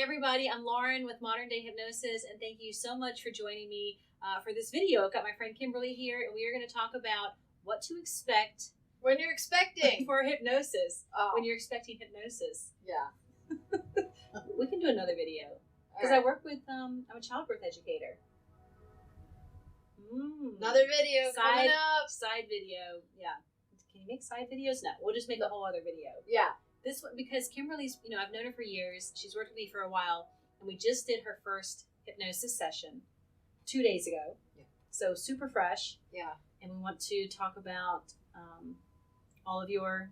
Hey everybody, I'm Lauren with Modern Day Hypnosis, and thank you so much for joining me for this video. I've got my friend Kimberly here, and we are going to talk about what to expect when you're expecting for hypnosis. When you're expecting hypnosis. Yeah. We can do another video because I work with, I'm a childbirth educator. Another video coming up. Side video, yeah. Can you make side videos? No, we'll just make a whole other video. Yeah. This one, because Kimberly's, I've known her for years. She's worked with me for a while, and we just did her first hypnosis session 2 days ago. Yeah. So super fresh. Yeah. And we want to talk about all of your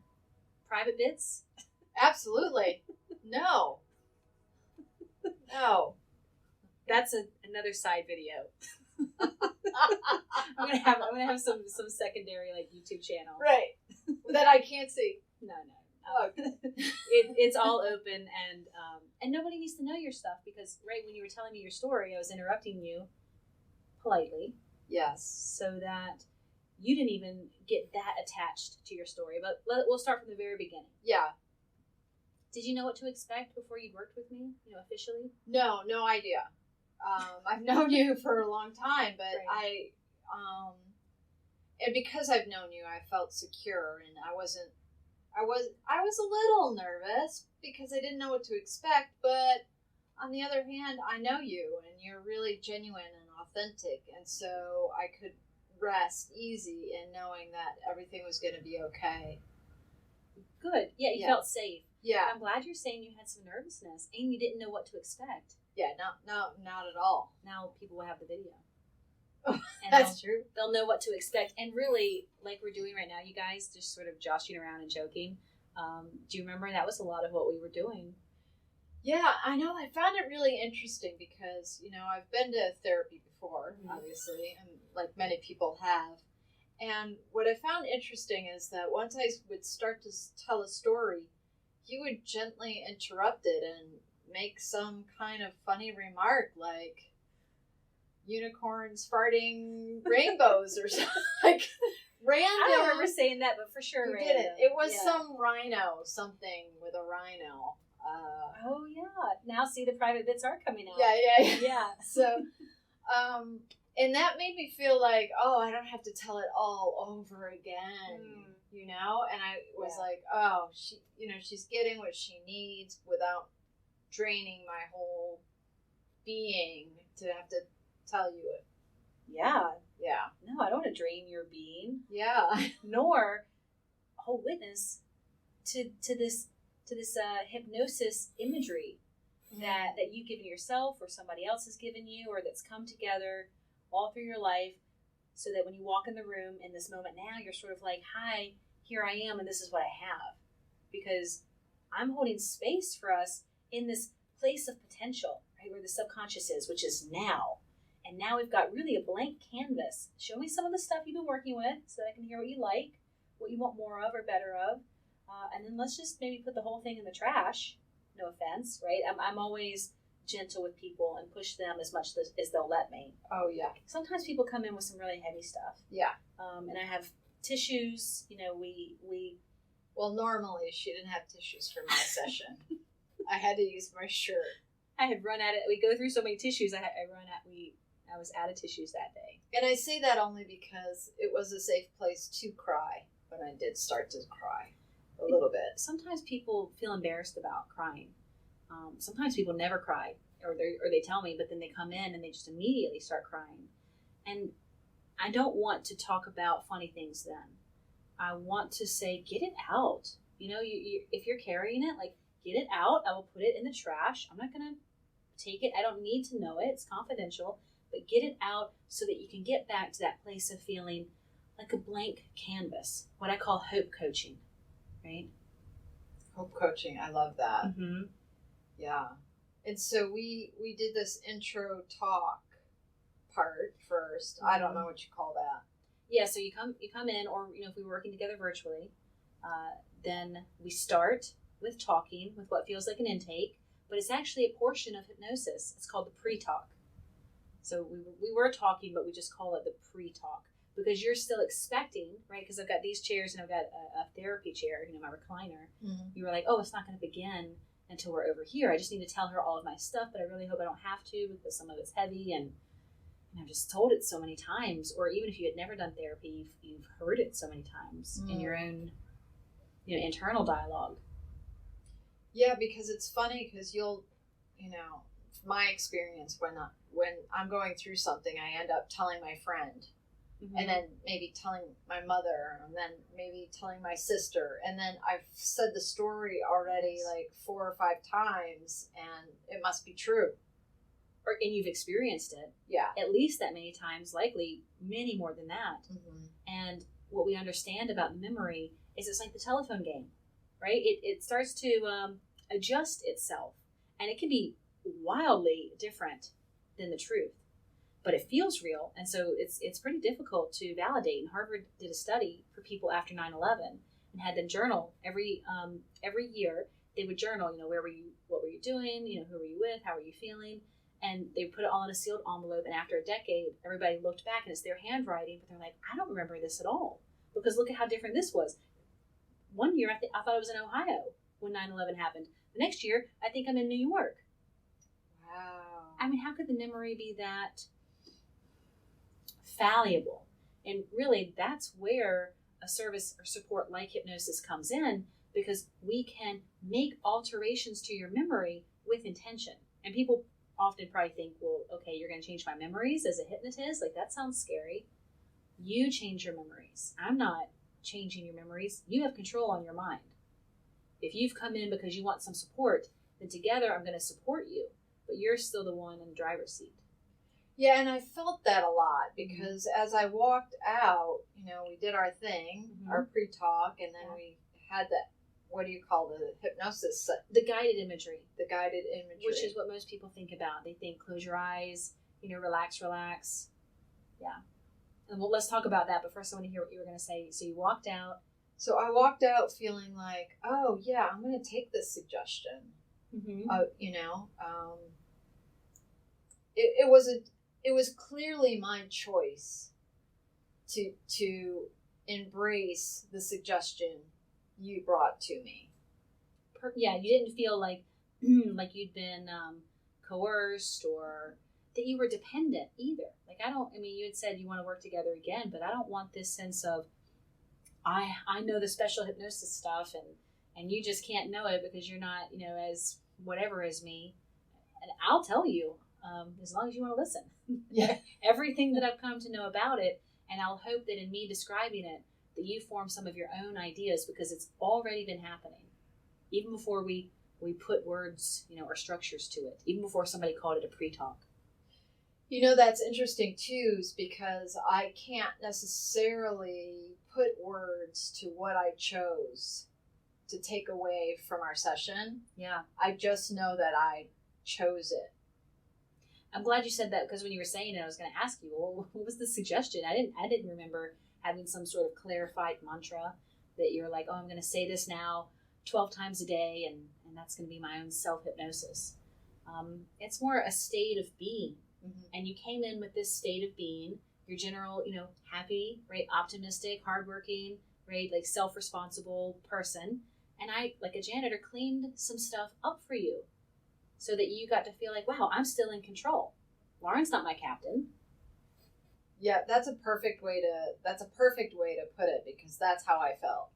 private bits. Absolutely. No. That's another side video. I'm gonna have some secondary like YouTube channel. Right. That I can't see. No. It's all open, and nobody needs to know your stuff, because right when you were telling me your story, I was interrupting you politely. Yes. So that you didn't even get that attached to your story. But we'll start from the very beginning. Yeah. Did you know what to expect before you worked with me, officially? No idea. I've known you for a long time, but right. And because I've known you, I felt secure, and I was a little nervous because I didn't know what to expect, but on the other hand, I know you, and you're really genuine and authentic, and so I could rest easy in knowing that everything was going to be okay. Good. Yeah, you felt safe. Yeah. I'm glad you're saying you had some nervousness and you didn't know what to expect. Yeah, not at all. Now people will have the video. And that's true. They'll know what to expect. And really, like we're doing right now, you guys, just sort of joshing around and joking. Do you remember that was a lot of what we were doing? Yeah, I know. I found it really interesting because, I've been to therapy before, obviously, and like many people have. And what I found interesting is that once I would start to tell a story, you would gently interrupt it and make some kind of funny remark like unicorns farting rainbows or something. Like random. I don't remember saying that, but for sure you random. did it. It was some rhino, something with a rhino. Oh yeah. Now see, the private bits are coming out. Yeah. So, and that made me feel like, I don't have to tell it all over again, And I was like, she's getting what she needs without draining my whole being to have to tell you it. Yeah. Yeah. No, I don't want to drain your being. Yeah. Nor hold witness to this hypnosis imagery that you've given yourself, or somebody else has given you, or that's come together all through your life, so that when you walk in the room in this moment now, you're sort of like, hi, here I am, and this is what I have. Because I'm holding space for us in this place of potential, right, where the subconscious is, which is now. And now we've got really a blank canvas. Show me some of the stuff you've been working with so that I can hear what you like, what you want more of or better of. And then let's just maybe put the whole thing in the trash. No offense, right? I'm always gentle with people and push them as much as they'll let me. Oh, yeah. Sometimes people come in with some really heavy stuff. Yeah. And I have tissues. Well, normally she didn't have tissues for my session. I had to use my shirt. I had run out of. We go through so many tissues. I was out of tissues that day. And I say that only because it was a safe place to cry when I did start to cry a little bit. Sometimes people feel embarrassed about crying. Sometimes people never cry, or they tell me, but then they come in and they just immediately start crying. And I don't want to talk about funny things then. I want to say, get it out. If you're carrying it, like, get it out. I will put it in the trash. I'm not going to take it. I don't need to know it. It's confidential. But get it out so that you can get back to that place of feeling like a blank canvas, what I call hope coaching, right? Hope coaching. I love that. Mm-hmm. Yeah. And so we did this intro talk part first. Mm-hmm. I don't know what you call that. Yeah, so you come in, or if we were working together virtually, then we start with talking with what feels like an intake, but it's actually a portion of hypnosis. It's called the pre-talk. So we were talking, but we just call it the pre-talk, because you're still expecting, right? Because I've got these chairs and I've got a therapy chair, my recliner. Mm-hmm. You were like, oh, it's not going to begin until we're over here. I just need to tell her all of my stuff, but I really hope I don't have to because some of it's heavy, and I've just told it so many times. Or even if you had never done therapy, you've heard it so many times in your own, internal dialogue. Yeah, because it's funny because you'll, my experience when I'm going through something, I end up telling my friend, and then maybe telling my mother, and then maybe telling my sister, and then I've said the story already like 4 or 5 times, and it must be true. And you've experienced it, at least that many times, likely many more than that. And what we understand about memory is it's like the telephone game, right? It starts to adjust itself, and it can be wildly different than the truth, but it feels real. And so it's pretty difficult to validate. And Harvard did a study for people after 9/11 and had them journal every year. They would journal, where were you, what were you doing, who were you with, how were you feeling, and they put it all in a sealed envelope. And after a decade, everybody looked back and it's their handwriting, but they're like, I don't remember this at all, because look at how different this was. One year I thought I was in Ohio when 9/11 happened. The next year I think I'm in New York. Wow. I mean, how could the memory be that fallible? And really, that's where a service or support like hypnosis comes in, because we can make alterations to your memory with intention. And people often probably think, well, okay, you're going to change my memories as a hypnotist? Like, that sounds scary. You change your memories. I'm not changing your memories. You have control on your mind. If you've come in because you want some support, then together I'm going to support you, but you're still the one in the driver's seat. Yeah, and I felt that a lot because as I walked out, we did our thing, our pre-talk, and then we had that, what do you call the hypnosis? The guided imagery. The guided imagery. Which is what most people think about. They think, close your eyes, relax. Yeah. And well, let's talk about that, but first I want to hear what you were going to say. So you walked out. So I walked out feeling like, oh, yeah, I'm going to take this suggestion. It was clearly my choice to embrace the suggestion you brought to me. Yeah, you didn't feel like like you'd been coerced or that you were dependent either. Like, you had said you want to work together again, but I don't want this sense of I know the special hypnosis stuff and you just can't know it because you're not, as whatever as me. And I'll tell you, as long as you want to listen. Yeah. Everything that I've come to know about it, and I'll hope that in me describing it, that you form some of your own ideas, because it's already been happening. Even before we put words, or structures to it. Even before somebody called it a pre-talk. That's interesting too, is because I can't necessarily put words to what I chose to take away from our session. Yeah. I just know that I chose it. I'm glad you said that, because when you were saying it, I was going to ask you, well, what was the suggestion? I didn't remember having some sort of clarified mantra that you're like, oh, I'm going to say this now 12 times a day, and that's going to be my own self-hypnosis. It's more a state of being. And you came in with this state of being, your general, happy, right, optimistic, hardworking, right, like self-responsible person. And I, like a janitor, cleaned some stuff up for you so that you got to feel like, wow, I'm still in control. Lauren's not my captain. Yeah, that's a perfect way to put it, because that's how I felt.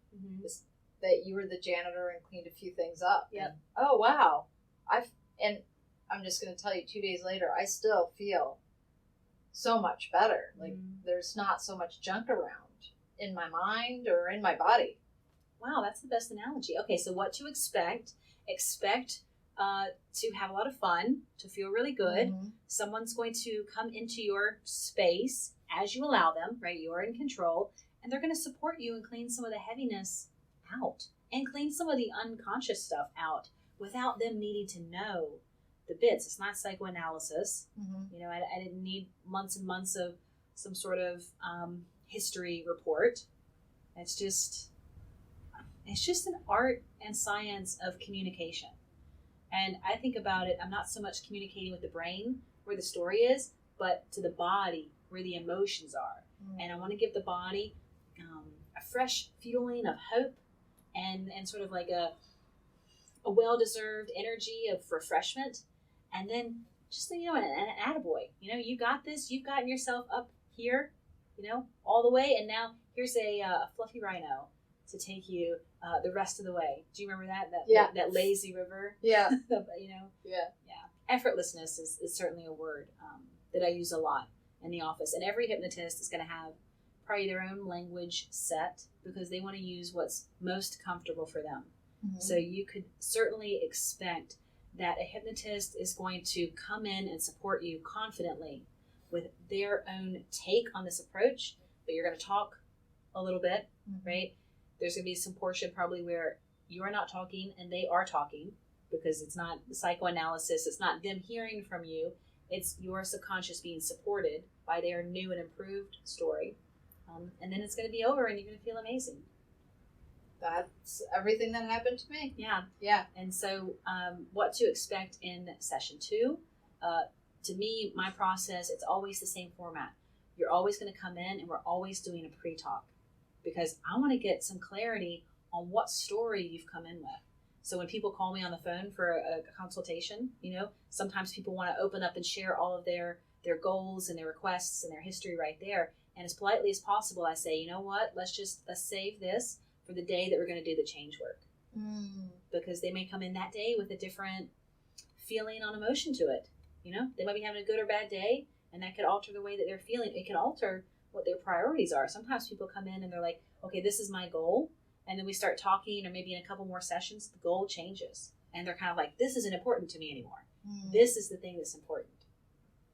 That you were the janitor and cleaned a few things up. Yeah. Oh, wow. I'm just going to tell you, 2 days later, I still feel so much better. Like, there's not so much junk around in my mind or in my body. Wow, that's the best analogy. Okay, so what to expect? Expect to have a lot of fun, to feel really good. Someone's going to come into your space as you allow them, right? You're in control, and they're going to support you and clean some of the heaviness out and clean some of the unconscious stuff out without them needing to know the bits. It's not psychoanalysis. I didn't need months and months of some sort of history report. It's just an art and science of communication. And I think about it, I'm not so much communicating with the brain where the story is, but to the body where the emotions are. And I want to give the body a fresh feeling of hope and sort of like a a well-deserved energy of refreshment, and then just, an attaboy. You got this. You've gotten yourself up here, all the way, and now here's a fluffy rhino to take you the rest of the way. Do you remember that lazy river? Yeah. Yeah. Effortlessness is certainly a word that I use a lot in the office, and every hypnotist is going to have probably their own language set because they want to use what's most comfortable for them. Mm-hmm. So you could certainly expect that a hypnotist is going to come in and support you confidently with their own take on this approach, but you're going to talk a little bit, mm-hmm. right? There's going to be some portion probably where you are not talking and they are talking, because it's not psychoanalysis. It's not them hearing from you. It's your subconscious being supported by their new and improved story. And then it's going to be over and you're going to feel amazing. That's everything that happened to me. Yeah. Yeah. And so what to expect in session 2, to me, my process, it's always the same format. You're always going to come in and we're always doing a pre-talk because I want to get some clarity on what story you've come in with. So when people call me on the phone for a consultation, sometimes people want to open up and share all of their goals and their requests and their history right there. And as politely as possible, I say, let's save this for the day that we're going to do the change work. Because they may come in that day with a different feeling on emotion to it. They might be having a good or bad day, and that could alter the way that they're feeling. It could alter what their priorities are. Sometimes people come in and they're like, okay, this is my goal. And then we start talking, or maybe in a couple more sessions, the goal changes. And they're kind of like, this isn't important to me anymore. This is the thing that's important.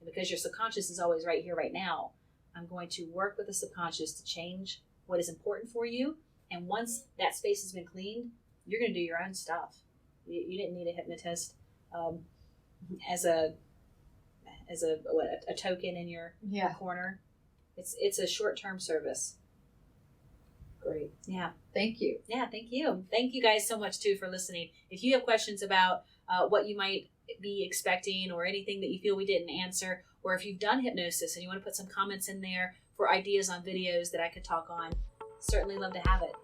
And because your subconscious is always right here, right now, I'm going to work with the subconscious to change what is important for you. And once that space has been cleaned, you're going to do your own stuff. You didn't need a hypnotist as a token in your corner. It's a short-term service. Great. Yeah. Thank you. Yeah, thank you. Thank you guys so much, too, for listening. If you have questions about what you might be expecting or anything that you feel we didn't answer, or if you've done hypnosis and you want to put some comments in there for ideas on videos that I could talk on, certainly love to have it.